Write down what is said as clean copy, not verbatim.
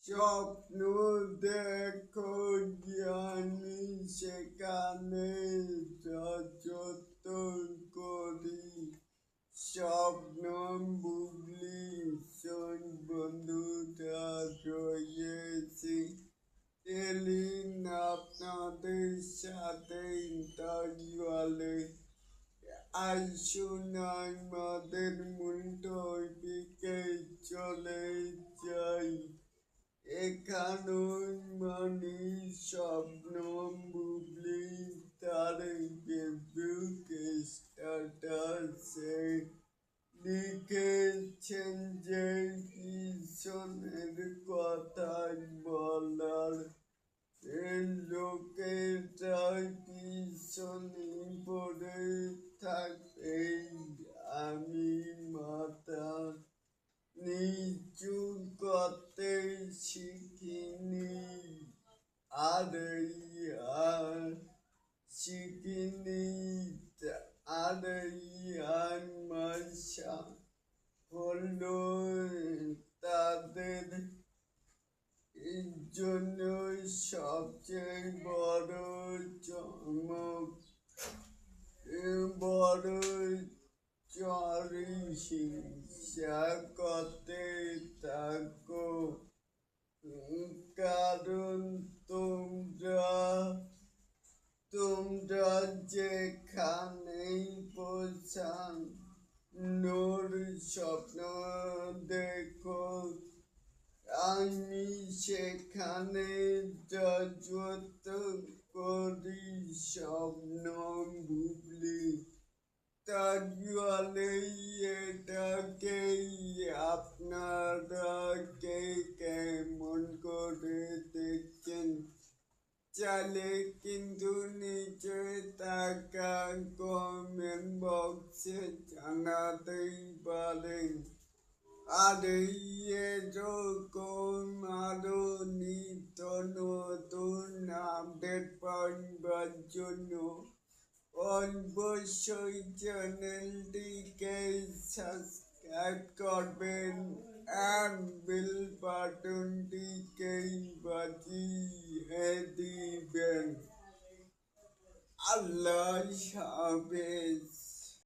স্বপ্ন দেখো জানি সেখানে সত্য করি স্বপ্ন বুবলি শোন বন্ধুরা রয়েছে এলিন আপনাদের সাথে তাজওয়ালে আসুন আমাদের মূল টপিকে চলে যাই এখানে মানে স্বপ্ন বুবলি তার ফেসবুক স্ট্যাটাসে লিখেছেন যে কিশোরের কথা বলার লোকেরা পিছনে পড়ে থাকে আমি মাথা নিচু করতে শিখিনি আর শিখিনি আর মাসা হলো তাদের জন্য সবচেয়ে বড় চমক বড় চরি হিংসা করতে থাকো কারণ তোমরা যেখানেই পৌঁছান নোর স্বপ্ন দেখো আমি সেখানে যত করি স্বপ্ন বুবলি তাজওয়ালে এটাকেই আপনারা কে কেমন করে দেখছেন চাইলে কিন্তু নিচে থাকা কমেন্ট বক্সে জানাতেই পারেন আর এরকম আরো নিত্য নতুন আপডেট পাওয়ার জন্য অবশ্যই চ্যানেলটিকে সাবস্ক্রাইব করবেন আর বেল বাটনটিকে বাজিয়ে দিবেন আল্লাহ হাফেজ।